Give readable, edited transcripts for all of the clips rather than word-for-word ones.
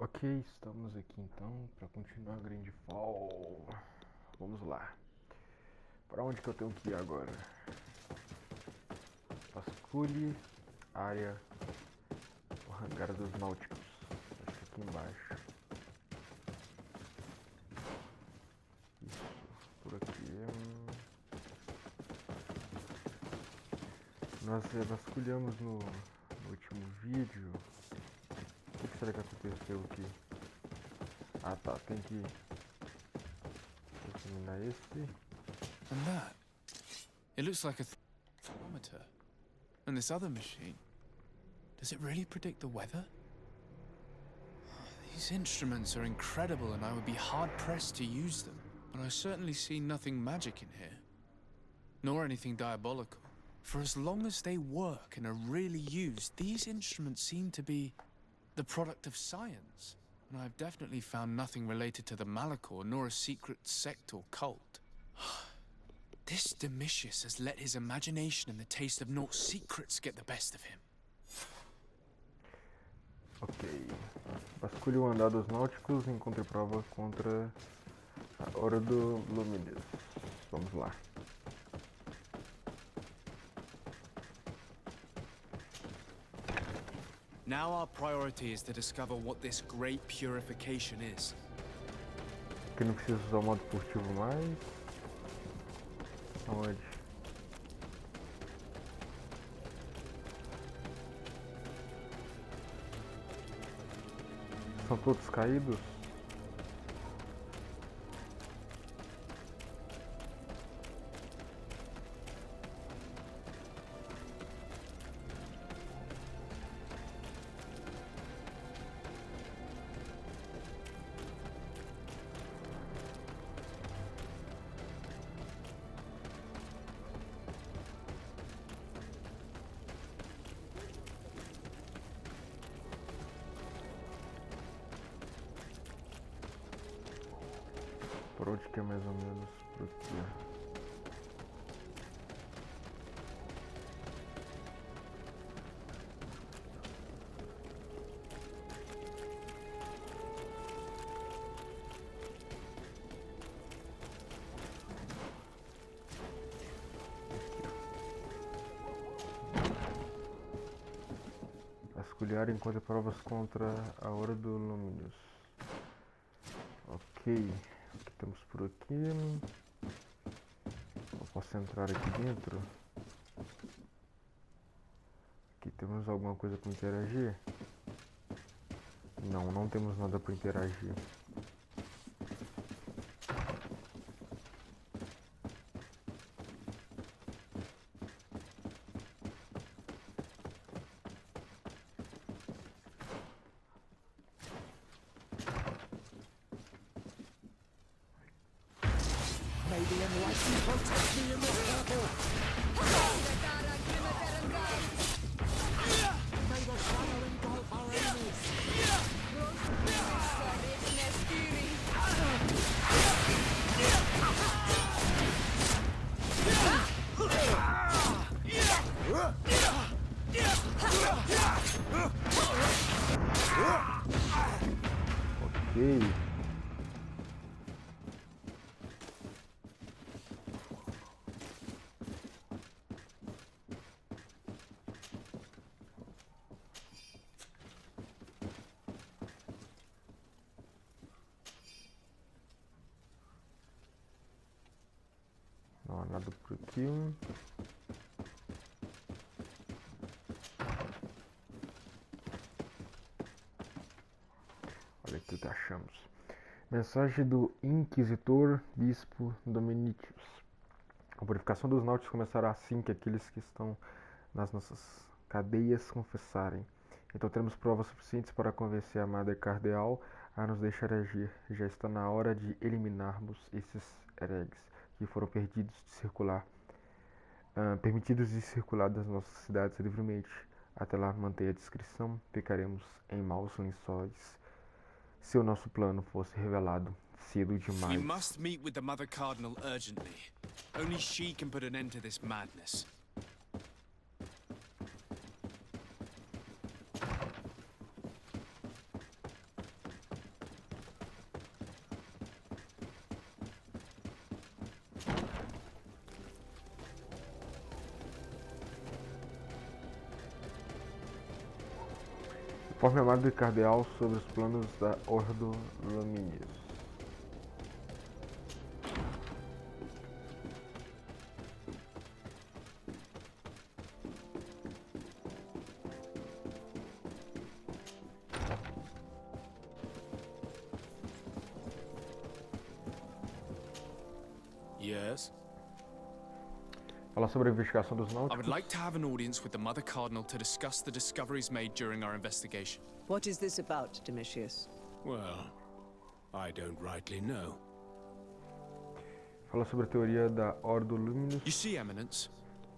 Ok, estamos aqui então para continuar GreedFall. Vamos lá. Para onde que eu tenho que ir agora? Vasculhe área, o hangar dos náuticos. Acho que aqui embaixo. Isso, por aqui. Nós vasculhamos no último vídeo. O que será que aconteceu aqui? Ah tá, tem que eliminar esse. And that? It looks like a thermometer. And this other machine, does it really predict the weather? These instruments are incredible and I would be hard-pressed to use them. But I certainly see nothing magic in here. Nor anything diabolical. For as long as they work and are really used, these instruments seem to be the product of science. And I've definitely found nothing related to the Malachor, nor a secret sect or cult. This Domitius has let his imagination and the taste of Naught's secrets get the best of him. Ok. Vasculhe o andar dos náuticos e encontre prova contra a Ordo Luminis. Vamos lá. Now our priority is to discover what this great purification is. Aqui não preciso usar o modo furtivo mais. Aonde? São todos caídos? Por onde que é mais ou menos? Por aqui. Vasculhar encontra provas contra a Ordo Luminis. Ok. O que temos por aqui? Eu posso entrar aqui dentro? Aqui temos alguma coisa para interagir? Não, não temos nada para interagir. May the enlightened protect me in this battle! May the fire engulf our enemies! Ok. Não há nada por aqui. Olha aqui o que achamos. Mensagem do Inquisitor Bispo Dominicius. A purificação dos náuticos começará assim que aqueles que estão nas nossas cadeias confessarem. Então teremos provas suficientes para convencer a Madre Cardeal a nos deixar agir. Já está na hora de eliminarmos esses hereges que foram permitidos de circular das nossas cidades livremente. Até lá, mantenha a discrição, ficaremos em maus lençóis se o nosso plano fosse revelado cedo demais. We must meet with the Mother Cardinal urgently. Only she can put an end to this madness. Informe a Madre Cardeal sobre os planos da Ordo Luminis. Yes? Fala sobre a investigação dos I would náuticos. like to have an audience with the Mother Cardinal to discuss the discoveries made during our investigation. What is this about, Domitius? Well, I don't rightly know. Fala sobre a teoria da Ordo Luminis. You see, Eminence,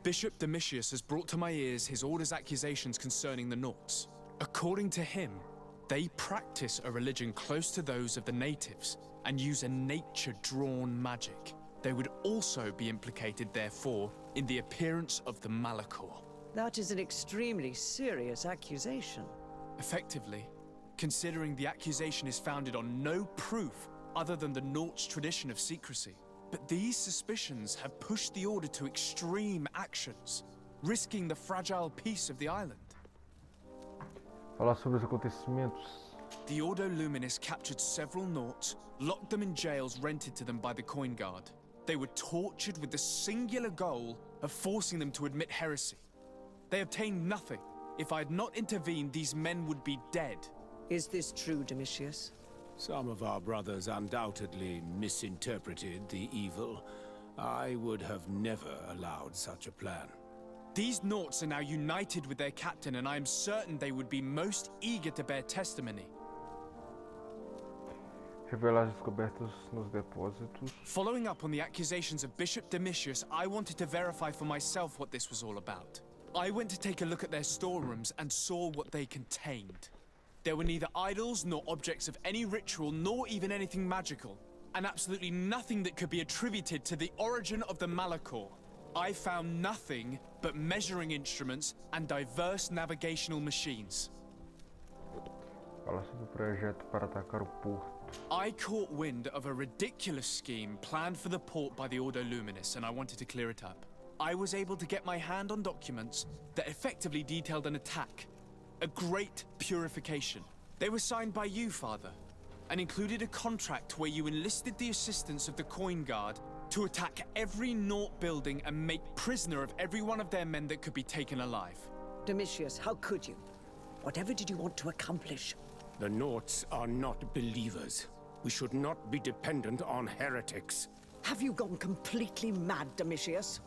Bishop Domitius has brought to my ears his order's accusations concerning the Nauts. According to him, they practice a religion close to those of the natives and use a nature-drawn magic. They would also be implicated, therefore, in the appearance of the Malachor. That is an extremely serious accusation. Effectively, considering the accusation is founded on no proof other than the Nauts' tradition of secrecy. But these suspicions have pushed the Order to extreme actions, risking the fragile peace of the island. Falar sobre os acontecimentos. The Ordo Luminis captured several Nauts, locked them in jails rented to them by the Coin Guard. They were tortured with the singular goal of forcing them to admit heresy. They obtained nothing. If I had not intervened, these men would be dead. Is this true, Domitius? Some of our brothers undoubtedly misinterpreted the evil. I would have never allowed such a plan. These Nauts are now united with their captain, and I am certain they would be most eager to bear testimony. Revelar as descobertas nos depósitos. Following up on the accusations of Bishop Domitius, I wanted to verify for myself what this was all about. I went to take a look at their storerooms and saw what they contained. There were neither idols nor objects of any ritual, nor even anything magical, and absolutely nothing that could be attributed to the origin of the Malachor. I found nothing but measuring instruments and diverse navigational machines. Fala sobre o projeto para atacar o porto. I caught wind of a ridiculous scheme planned for the port by the Ordo Luminis, and I wanted to clear it up. I was able to get my hand on documents that effectively detailed an attack. A great purification. They were signed by you, Father, and included a contract where you enlisted the assistance of the Coin Guard to attack every Naut building and make prisoner of every one of their men that could be taken alive. Domitius, how could you? Whatever did you want to accomplish? The Nauts are not believers. We should not be dependent on heretics. Have you gone completely mad, Domitius?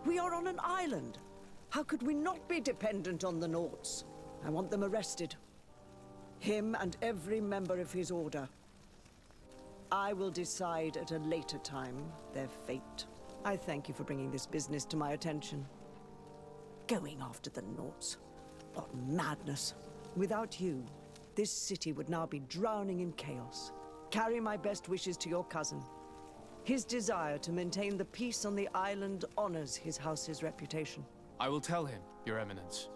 We are on an island. How could we not be dependent on the Nauts? I want them arrested. Him and every member of his order. I will decide at a later time their fate. I thank you for bringing this business to my attention. Going after the Nauts. What madness. Without you, this city would now be drowning in chaos. Carry my best wishes to your cousin. His desire to maintain the peace on the island honors his house's reputation. I will tell him, Your Eminence.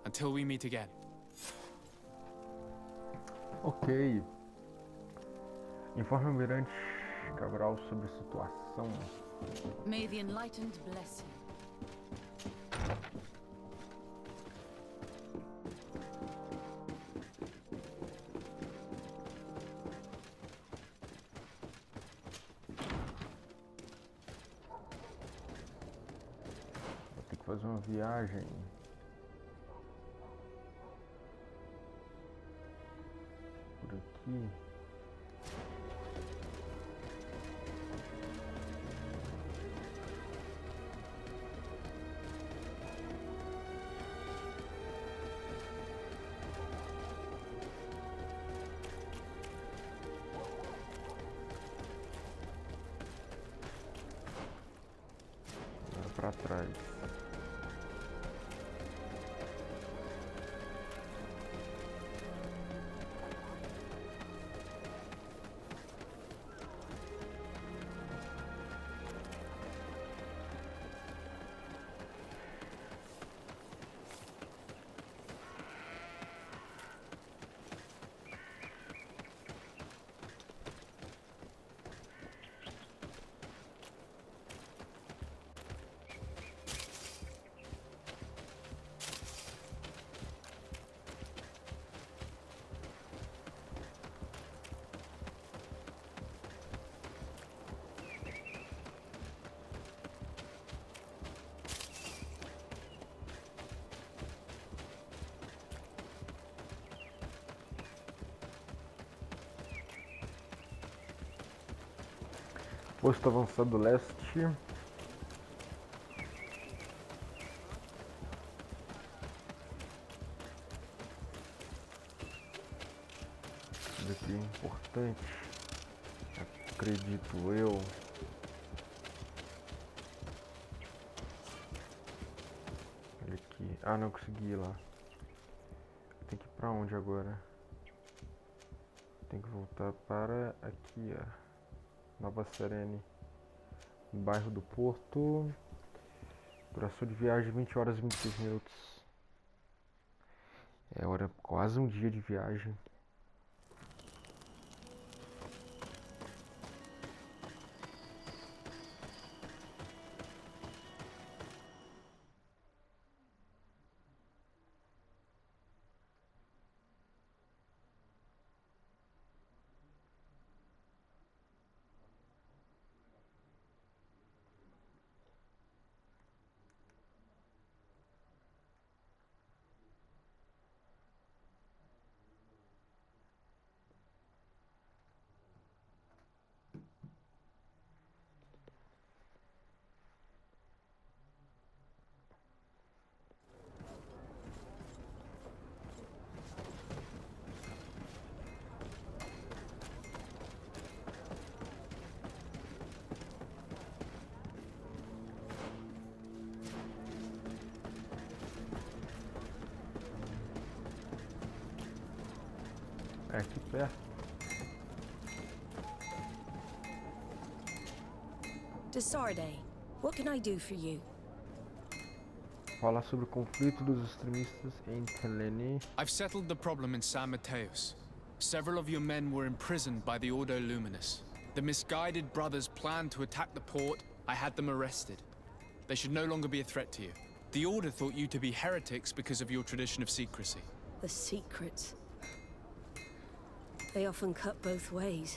Until we meet again. Ok. Informe o Almirante Cabral sobre a situação. May the enlightened bless you. Vou ter que fazer uma viagem. Por aqui. Para trás. Posto avançado leste. Isso aqui é importante, acredito eu. Olha aqui. Ah, não consegui ir lá. Tem que ir pra onde agora? Tem que voltar para aqui, ó. Nova Serene. Bairro do Porto. Duração de viagem 20 horas e 26 minutos. É hora, quase um dia de viagem. É aqui perto. Desarde, what can I do for you? Falar sobre o conflito dos extremistas em Telene. I've settled the problem in San Mateos. Several of your men were imprisoned by the Ordo Luminous. The misguided brothers planned to attack the port. I had them arrested. They should no longer be a threat to you. The Order thought you to be heretics because of your tradition of secrecy. The secrets. They often cut both ways.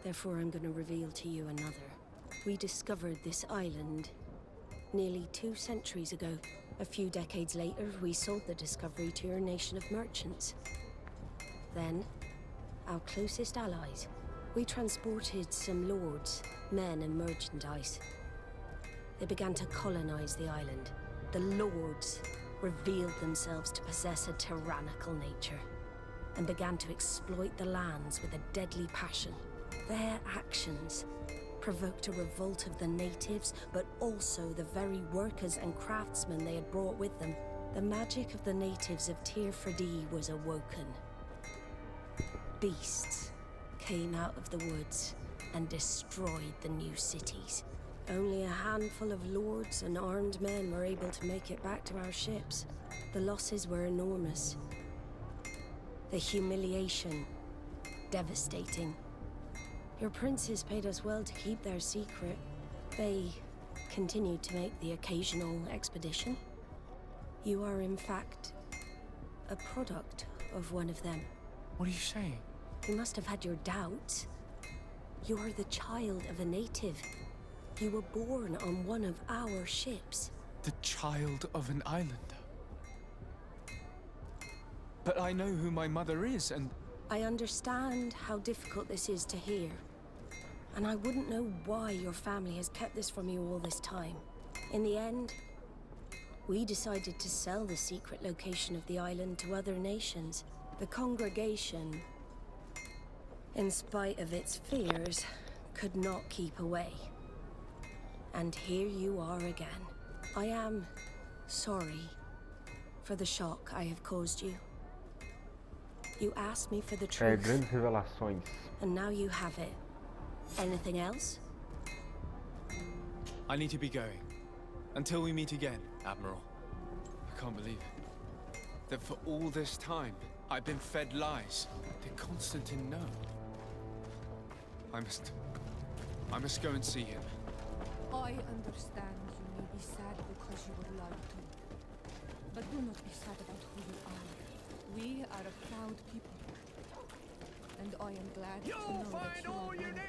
Therefore, I'm going to reveal to you another. We discovered this island nearly 2 centuries ago. A few decades later, we sold the discovery to your nation of merchants. Then, our closest allies. We transported some lords, men and merchandise. They began to colonize the island. The lords revealed themselves to possess a tyrannical nature and began to exploit the lands with a deadly passion. Their actions provoked a revolt of the natives, but also the very workers and craftsmen they had brought with them. The magic of the natives of Tir Freddy was awoken. Beasts came out of the woods and destroyed the new cities. Only a handful of lords and armed men were able to make it back to our ships. The losses were enormous. The humiliation, devastating. Your princes paid us well to keep their secret. They continued to make the occasional expedition. You are, in fact, a product of one of them. What are you saying? You must have had your doubts. You are the child of a native. You were born on one of our ships. The child of an islander. But I know who my mother is, and... I understand how difficult this is to hear. And I wouldn't know why your family has kept this from you all this time. In the end, we decided to sell the secret location of the island to other nations. The congregation, in spite of its fears, could not keep away. And here you are again. I am sorry for the shock I have caused you. You asked me for the truth, Grandes revelações. and now you have it. Anything else? I need to be going. Until we meet again, Admiral. I can't believe it. That for all this time, I've been fed lies. Did Constantine know? I must go and see him. I understand you may be sad because you were lied to. But do not be sad about who you are. We are a proud people. And I am glad to know that you are one of us.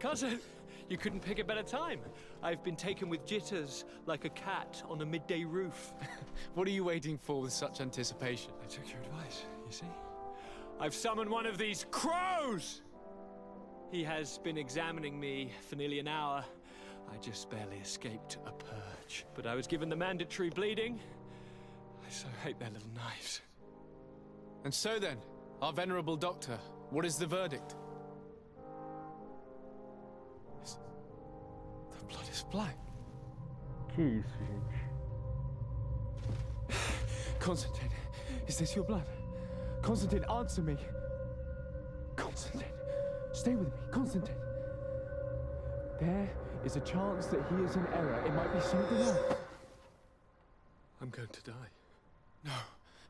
Cousin, you couldn't pick a better time. I've been taken with jitters like a cat on a midday roof. What are you waiting for with such anticipation? I took your advice, you see? I've summoned one of these crows! He has been examining me for nearly an hour. I just barely escaped a purge. But I was given the mandatory bleeding. I so hate their little knives. And so then, our venerable doctor, what is the verdict? The blood is black. Que isso, gente? Constantine, is this your blood? Constantine, answer me. Constantine, stay with me. Constantine. There is a chance that he is in error. It might be something else. I'm going to die.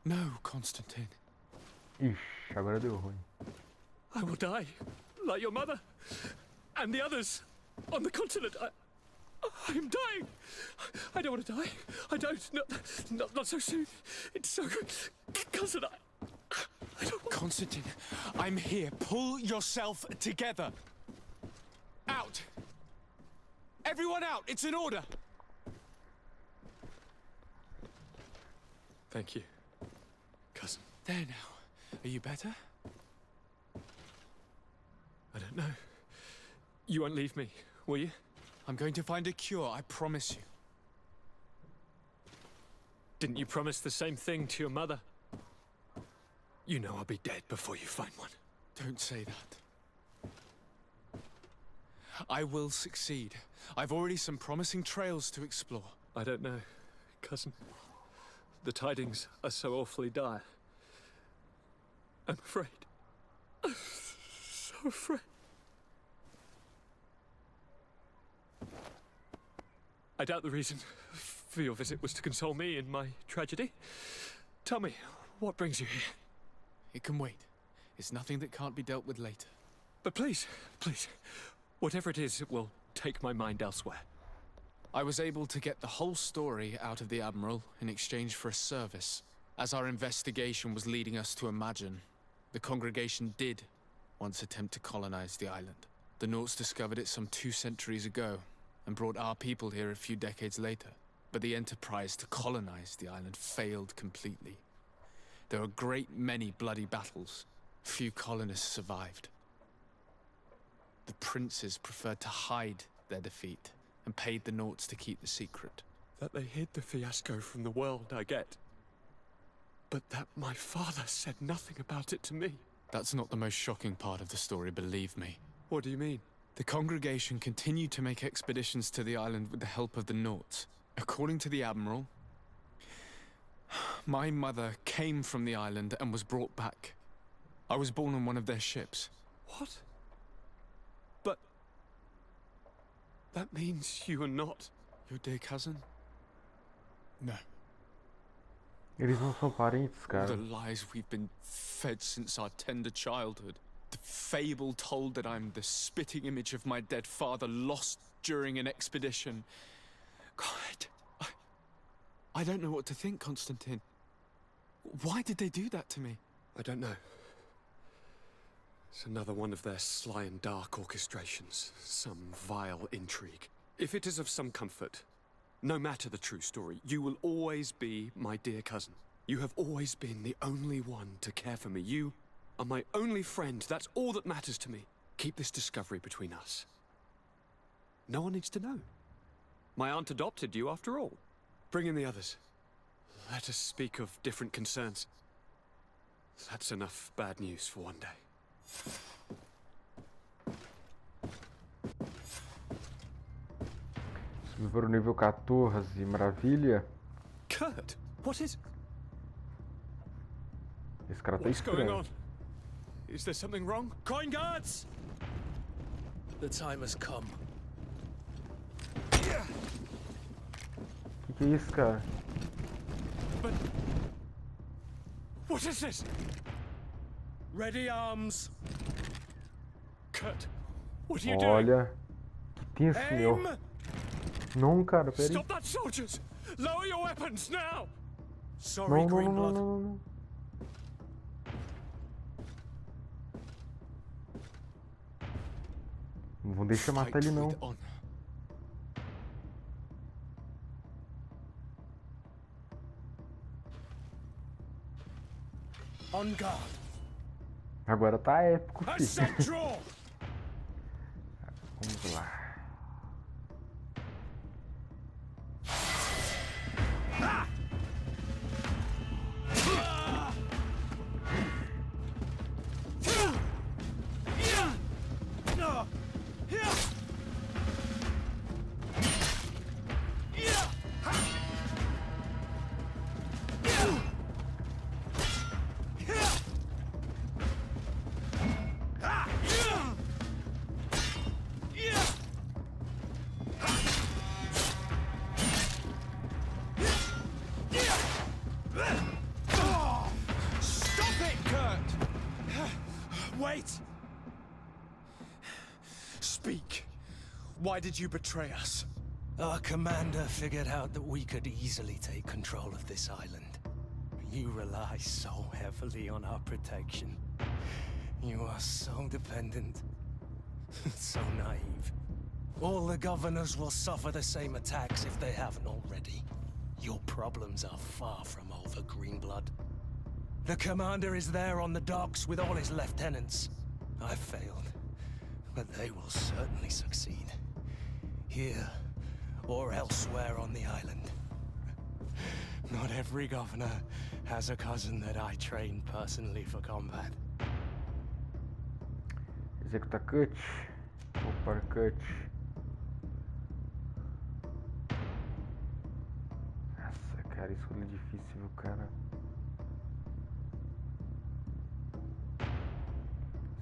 No, Constantine. Ixi, agora deu ruim. I will die, like your mother, and the others on the continent. I am dying. I don't want to die. I don't. Not so soon. It's so good. Cousin, I don't want... Constantine, I'm here. Pull yourself together. Out. Everyone out. It's an order. Thank you, cousin. There now. Are you better? I don't know. You won't leave me, will you? I'm going to find a cure, I promise you. Didn't you promise the same thing to your mother? You know I'll be dead before you find one. Don't say that. I will succeed. I've already some promising trails to explore. I don't know, cousin. The tidings are so awfully dire. I'm afraid. I'm so afraid. I doubt the reason for your visit was to console me in my tragedy. Tell me, what brings you here? It can wait. It's nothing that can't be dealt with later. But please, whatever it is, it will take my mind elsewhere. I was able to get the whole story out of the Admiral in exchange for a service. As our investigation was leading us to imagine, the congregation did once attempt to colonize the island. The Nauts discovered it some 2 centuries ago and brought our people here a few decades later. But the enterprise to colonize the island failed completely. There were a great many bloody battles. Few colonists survived. The princes preferred to hide their defeat and paid the Nauts to keep the secret. That they hid the fiasco from the world, I get. But that my father said nothing about it to me. That's not the most shocking part of the story, believe me. What do you mean? The congregation continued to make expeditions to the island with the help of the Nauts. According to the Admiral, my mother came from the island and was brought back. I was born on one of their ships. What? But... that means you are not... your dear cousin? No. Eles não são parentes, cara. The lies we've been fed since our tender childhood. The fable told that I'm the spitting image of my dead father lost during an expedition. God, I don't know what to think, Constantine. Why did they do that to me? I don't know. It's another one of their sly and dark orchestrations. Some vile intrigue. If it is of some comfort, no matter the true story, you will always be my dear cousin. You have always been the only one to care for me. You are my only friend. That's all that matters to me. Keep this discovery between us. No one needs to know. My aunt adopted you after all. Bring in the others. Let us speak of different concerns. That's enough bad news for one day. Subir para o nível 14, maravilha. Kurt, what is... Esse cara tá What's going estranho. on? Is there something wrong? Coin guards! The time has come. Que é isso, cara? But... what is this? Ready arms. Kurt, what are you doing? Olha, que tenso, meu. Aim! Não, cara, pera aí. Stop that, soldiers! Lower your weapons now! Sorry, Não, não, não, Greenblood. não, não. Não deixa matar ele não. With honor. On guard. Agora tá épico, I filho. said draw. Vamos lá. Wait! Speak. Why did you betray us? Our commander figured out that we could easily take control of this island. You rely so heavily on our protection. You are so dependent. So naive. All the governors will suffer the same attacks if they haven't already. Your problems are far from over, Greenblood. The commander is there on the docks with all his lieutenants. I failed, but they will certainly succeed. Here, or elsewhere on the island. Not every governor has a cousin that I trained personally for combat. Executa cut. Opa, cut. Nossa, cara, escolha difícil, cara.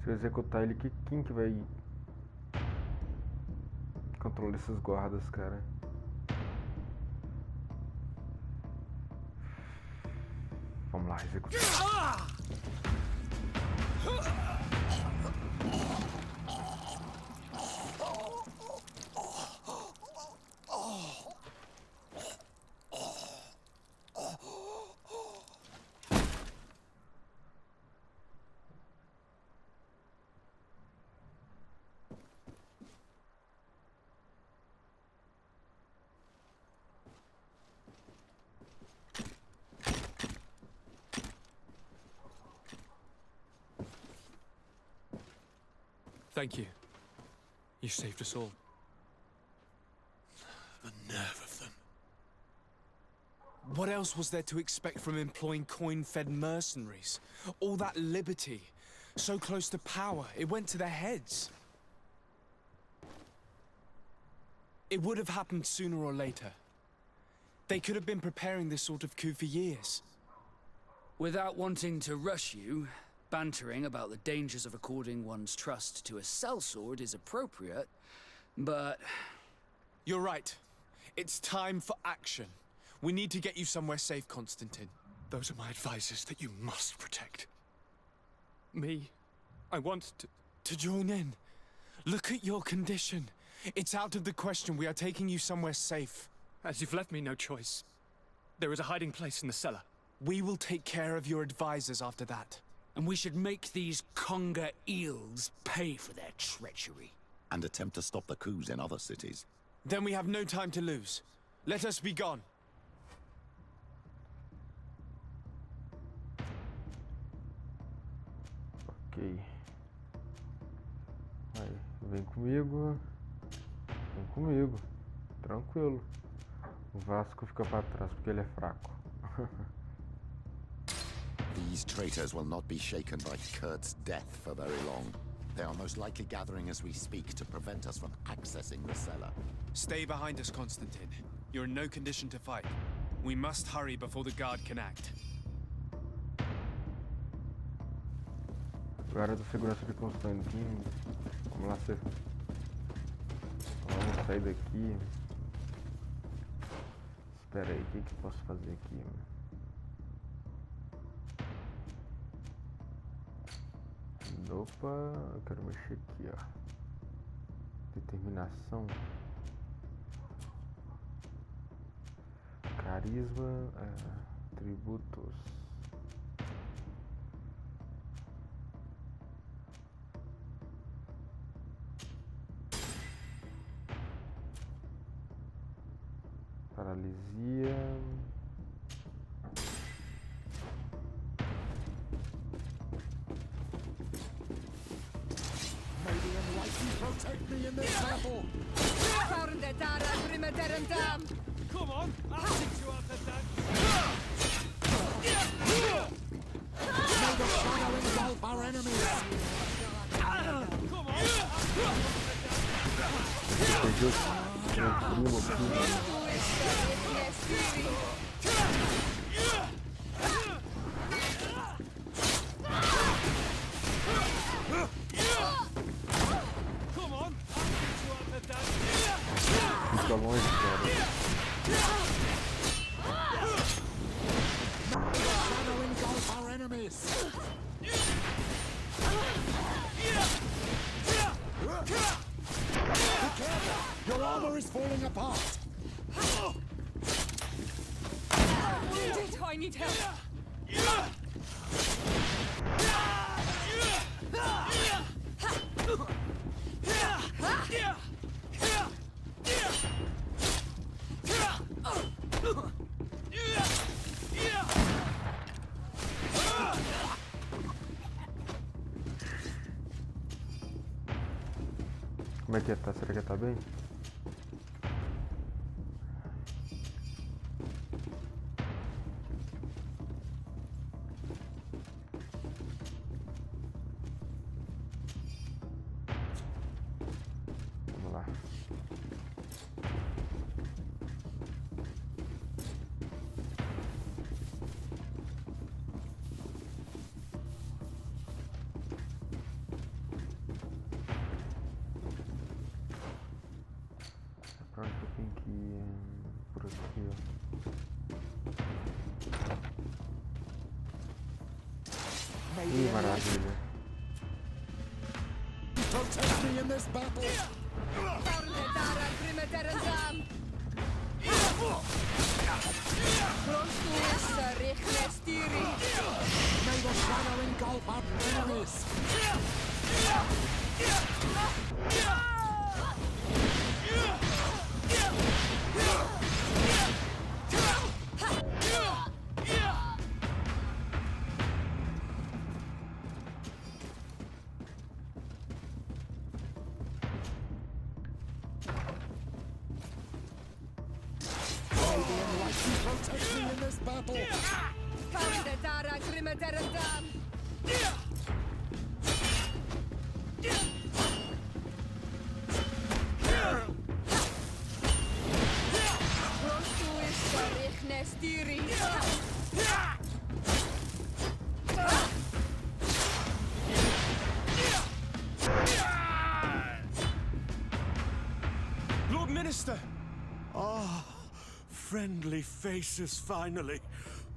Se eu executar ele, quem que vai controlar esses guardas, cara? Vamos lá, executar. Thank you. You saved us all. The nerve of them. What else was there to expect from employing coin-fed mercenaries? All that liberty, so close to power, it went to their heads. It would have happened sooner or later. They could have been preparing this sort of coup for years. Without wanting to rush you, bantering about the dangers of according one's trust to a sellsword is appropriate, but... You're right. It's time for action. We need to get you somewhere safe, Constantine. Those are my advisors that you must protect. Me, I want to join in. Look at your condition. It's out of the question. We are taking you somewhere safe. As you've left me no choice. There is a hiding place in the cellar. We will take care of your advisors after that. And we should make these conger eels pay for their treachery. And attempt to stop the coups in other cities. Then we have no time to lose. Let us be gone. Ok. Aí, vem comigo. Vem comigo. Tranquilo. O Vasco fica pra trás porque ele é fraco. These traitors will not be shaken by Kurt's death for very long. They are most likely gathering as we speak to prevent us from accessing the cellar. Stay behind us, Constantine. You're in no condition to fight. We must hurry before the guard can act. Guarda da segurança de Constantino. Vamos lá, você. Vamos sair daqui. Espera aí, o que eu posso fazer aqui? Opa, eu quero mexer aqui, ó. Determinação. Carisma, tributos. Paralisia. Come on, I'll teach you how to dance. May the shadow engulf our enemies! Come on. Come on, I'll teach you how to dance. Fica longe, cara. May the shadow engulf our enemies! Be careful! Your armor is falling apart! I need help. Como é que tá? Será que tá bem? Vamos lá. Pra onde eu tenho que ir? Por aqui, ó. Ih, maravilha. Protect me in this battle! May the shadow engulf our enemies! May the enlightened protect me in this battle! Lord Minister! Ah, friendly faces finally.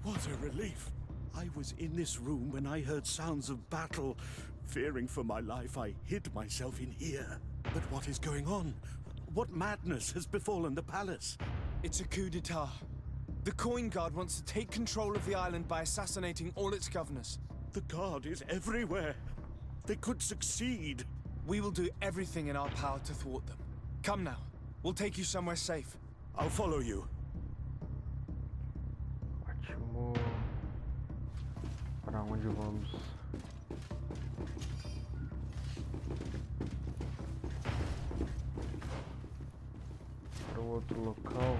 What a relief. I was in this room when I heard sounds of battle. Fearing for my life, I hid myself in here. But what is going on? What madness has befallen the palace? It's a coup d'etat. The Coin Guard wants to take control of the island by assassinating all its governors. The guard is everywhere. They could succeed. We will do everything in our power to thwart them. Come now. We'll take you somewhere safe. I'll follow you. Ótimo. Para onde vamos? Para um outro local.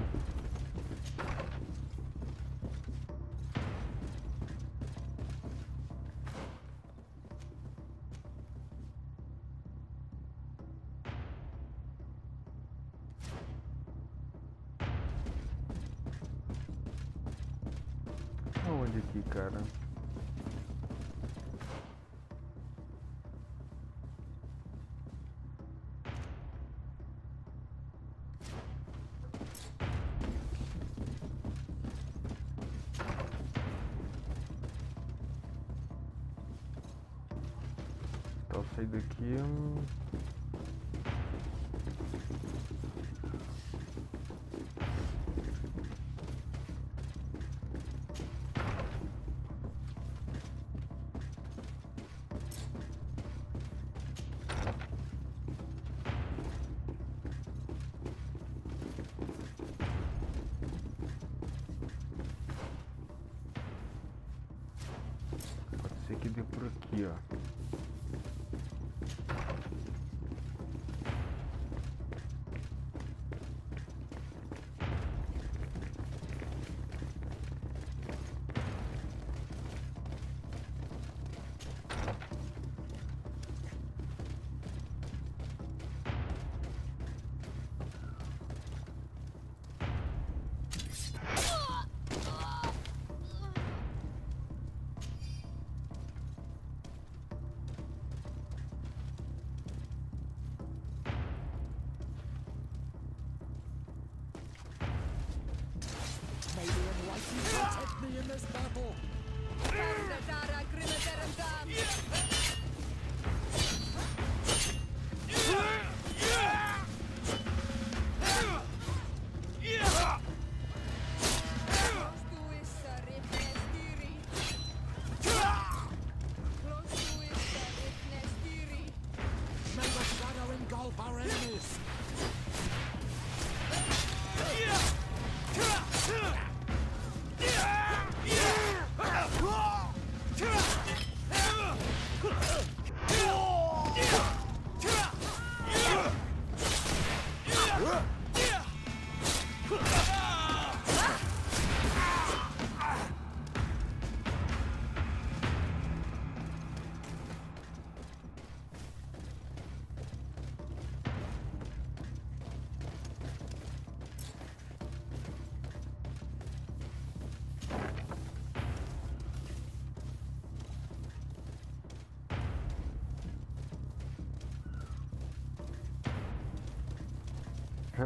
Aonde aqui, cara? Então eu sair daqui. que dê por aqui, ó. May the enlightened protect me in this battle. May the shadow engulf our enemies.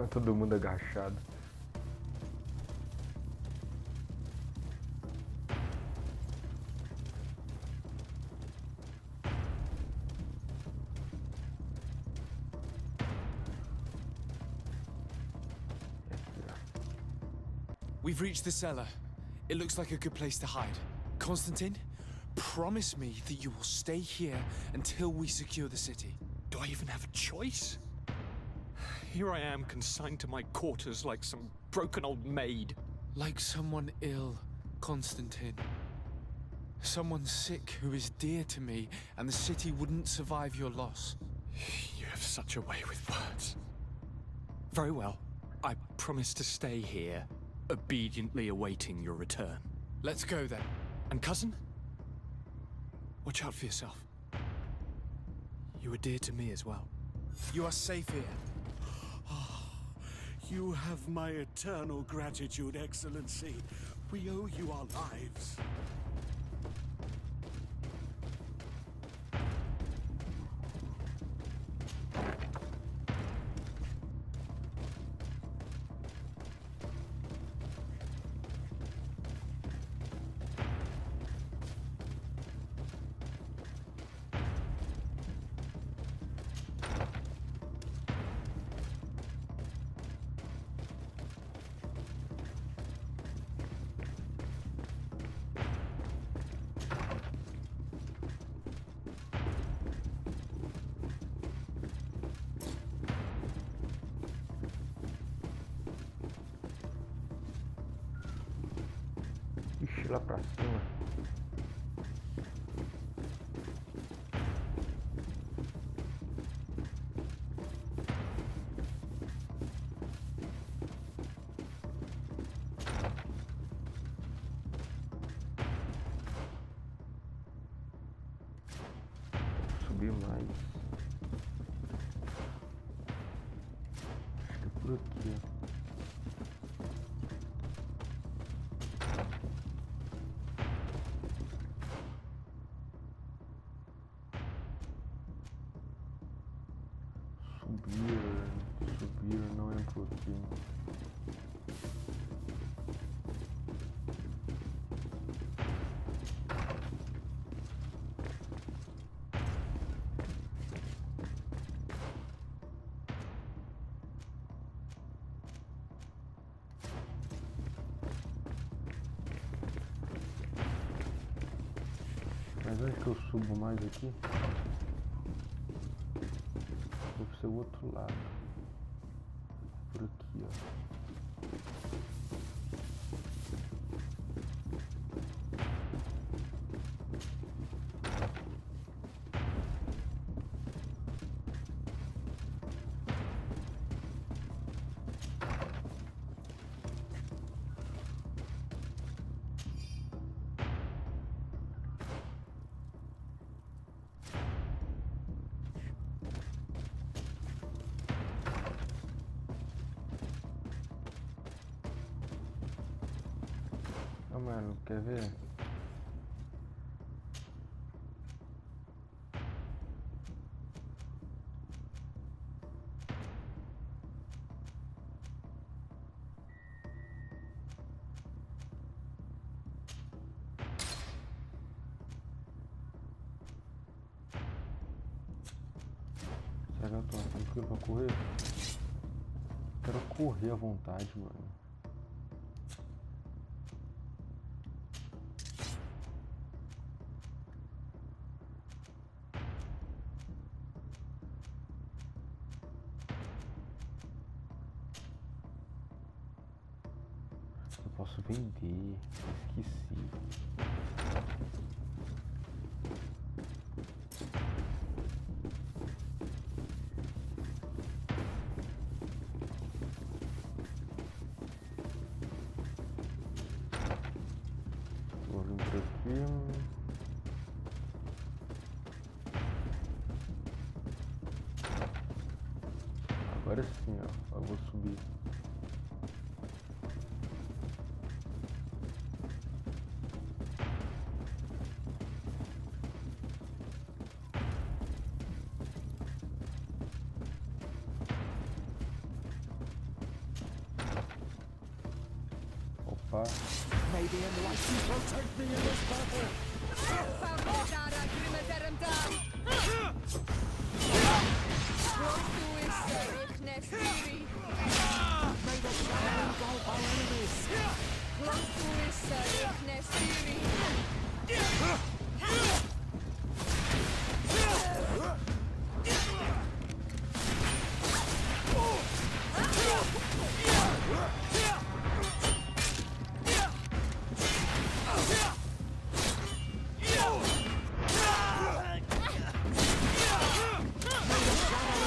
Todo mundo agachado. We've reached the cellar. It looks like a good place to hide. Constantine, promise me that you will stay here until we secure the city. Do I even have a choice? Here I am, consigned to my quarters like some broken old maid. Like someone ill, Constantine. Someone sick who is dear to me, and the city wouldn't survive your loss. You have such a way with words. Very well. I promise to stay here, obediently awaiting your return. Let's go then. And cousin? Watch out for yourself. You are dear to me as well. You are safe here. You have my eternal gratitude, Excellency. We owe you our lives. Ixi, lá pra cima. Subir mais. Acho que é por aqui. Subir não é por aqui. Mas onde que eu subo mais aqui? Deve ser o outro lado. Por aqui, ó. mano. Quer ver? Será que eu tô tranquilo pra correr? Quero correr à vontade, mano. Eu posso vender. Esqueci. Vou vir por aqui. Agora sim, ó. Eu vou subir. Opa. Maybe enlightened protect me in this battle. May the shadow engulf our enemies.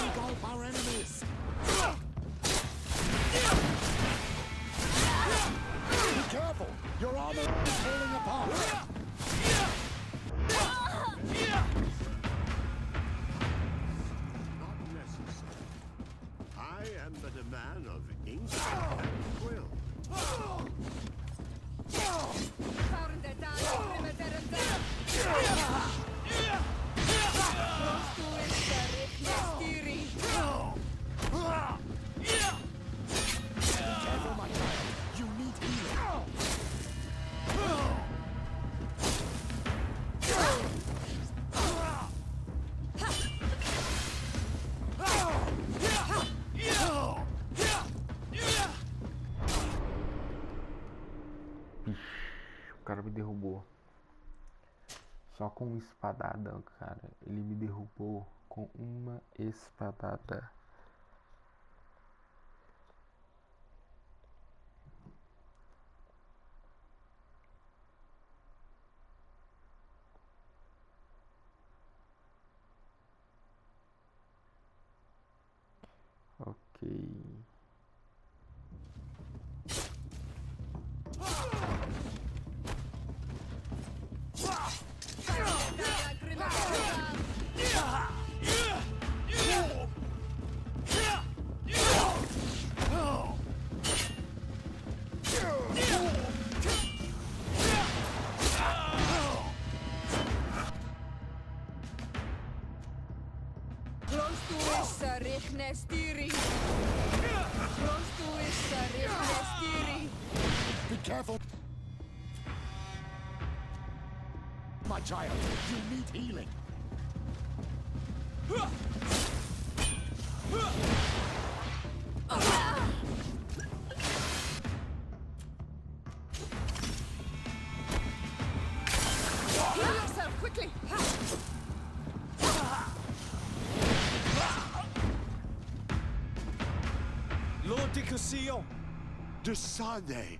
Engulf our enemies. Be careful! Your armor is falling apart! Not necessary. I am but a man of ink and quill. Careful, my child. You need healing. Ixi, o cara me derrubou. Só com uma espadada, cara. Ele me derrubou com uma espadada. Ok. Be careful! My child, you need healing. Heal yourself, quickly! Lord de Cossillon! Desade,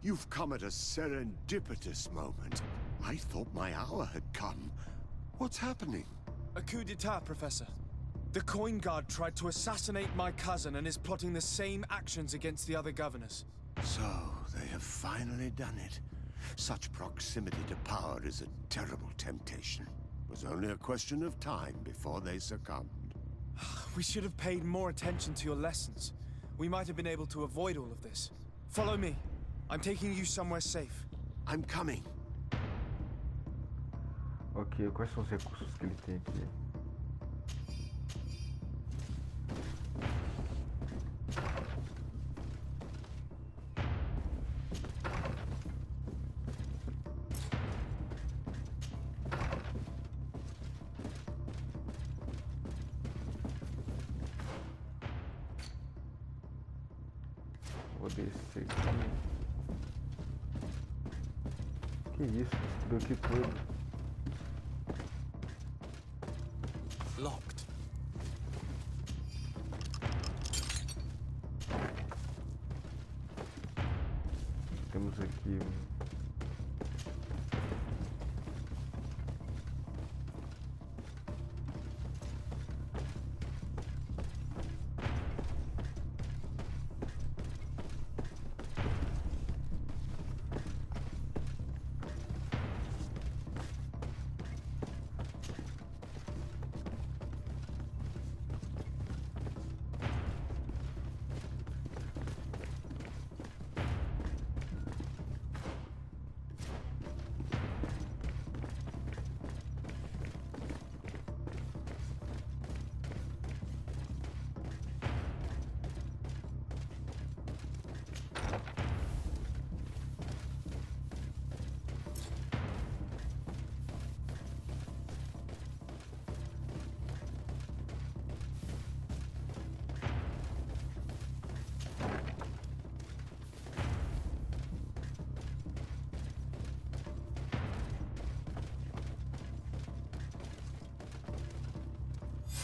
you've come at a serendipitous moment. I thought my hour had come. What's happening? A coup d'etat, Professor. The Coin Guard tried to assassinate my cousin and is plotting the same actions against the other governors. So, they have finally done it. Such proximity to power is a terrible temptation. It was only a question of time before they succumbed. We should have paid more attention to your lessons. We might have been able to avoid all of this. Follow me. I'm taking you somewhere safe. I'm coming. Ok, quais são os recursos que ele tem aqui? Vou descer aqui. Que isso? Destruiu aqui tudo. Locked. Temos aqui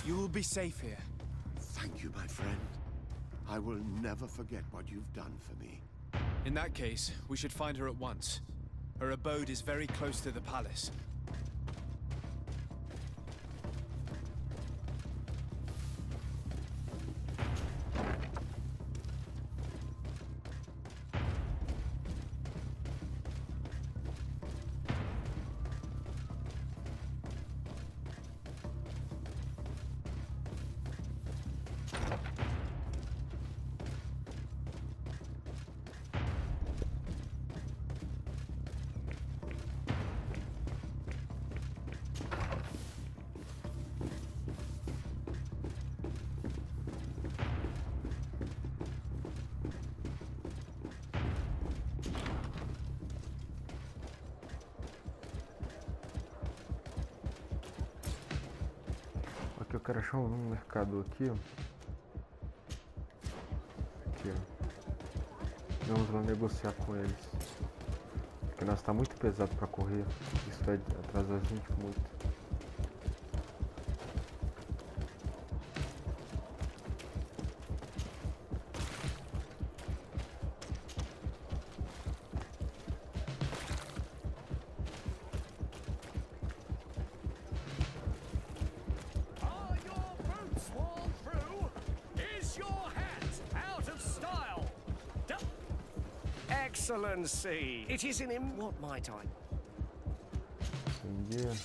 You will be safe here. Thank you, my friend. I will never forget what you've done for me. In that case, we should find her at once. Her abode is very close to the palace. Aqui eu quero achar um mercador aqui, ó. Aqui, ó. Vamos lá negociar com eles. Porque nós tá muito pesado para correr. Isso vai atrasar a gente muito. Excellency, it is in him. What might I? Entendi.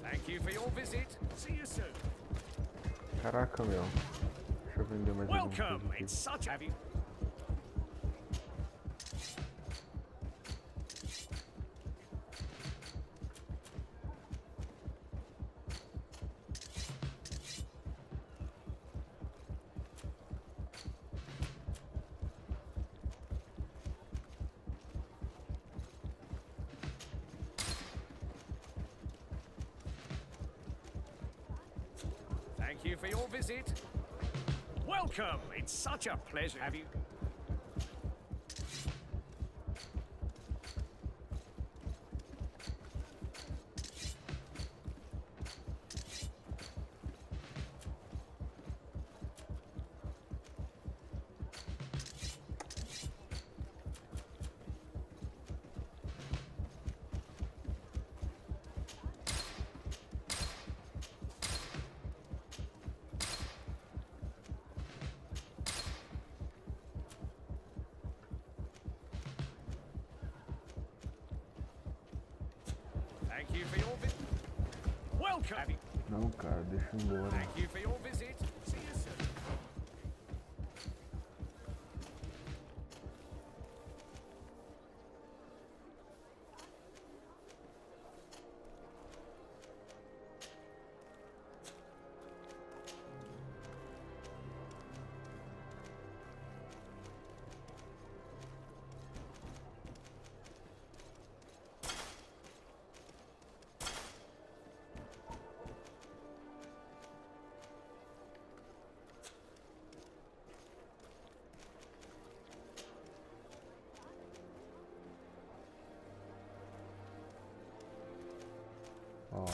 Thank you for your visit. See you soon. Caraca, meu. Deixa eu vender mais alguma coisa Welcome. aqui. It's such. Have you? you for your visit. Welcome. It's such a pleasure. Have you... Thank you for your visit. Welcome. Have you... Não, cara, deixa eu ir embora. Thank you for your visit. See you soon. Ó.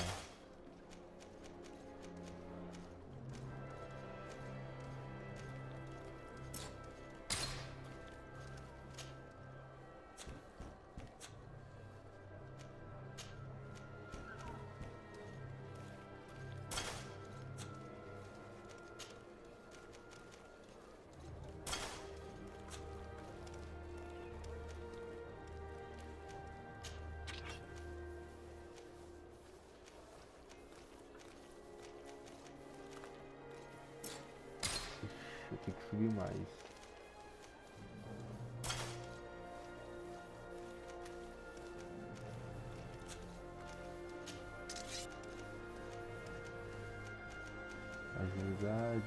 Eu tenho que subir mais. Agilidade.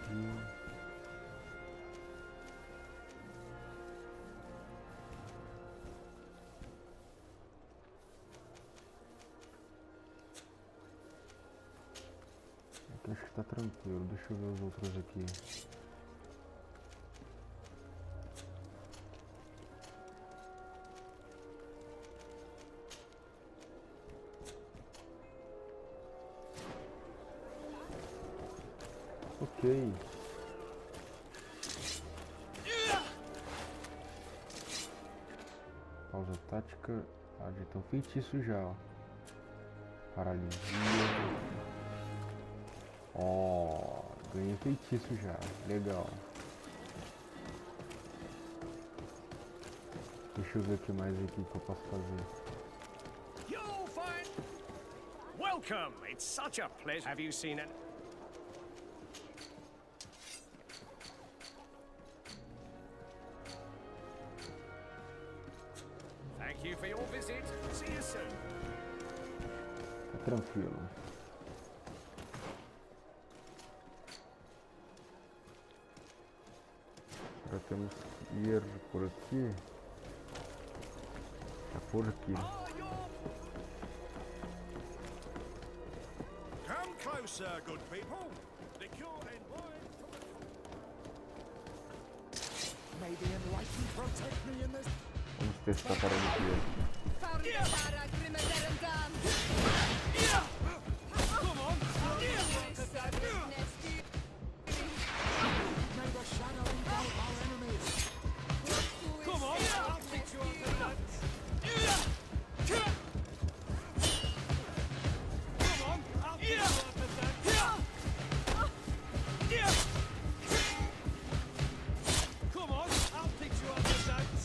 Aqui acho que tá tranquilo. Deixa eu ver os outros aqui. Ok. Pausa tática. Ah, já tem um feitiço já, ó. Paralisia. Ó, ganhei feitiço já. Legal. Deixa eu ver o que mais aqui que eu posso fazer. You'll find... Welcome. It's such a pleasure. Have you seen it? Thank you for your visit. See you soon. Tá tranquilo. Agora temos que ir por aqui. É por aqui. Come closer, good people. Liqueur and wine. May the enlightened protect me in this. Vamos testar a paralisia. May the shadow engulf our enemies. Come on, I'll teach you on the nuts. Come on, I'll teach you on the nuts. Come on, I'll teach you on the nuts.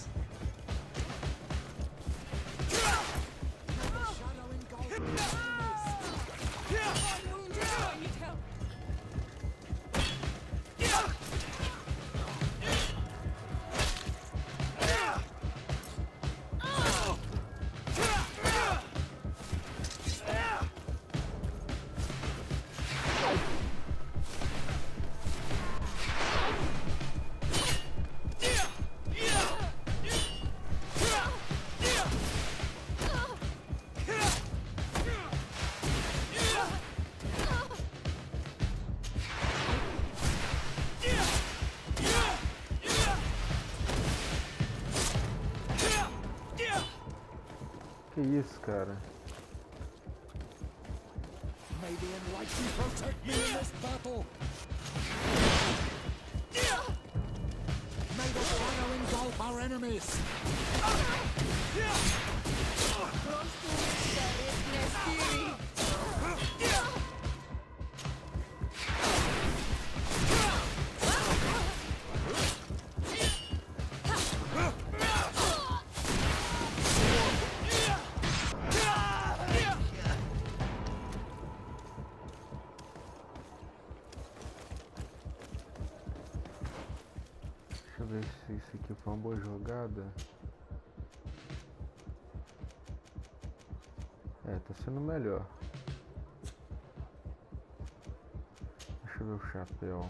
Que isso, cara? May the Enlightened protect me in this battle! May the shadow engulf our enemies! Deixa eu ver se isso aqui foi uma boa jogada. É, tá sendo melhor. Deixa eu ver o chapéu.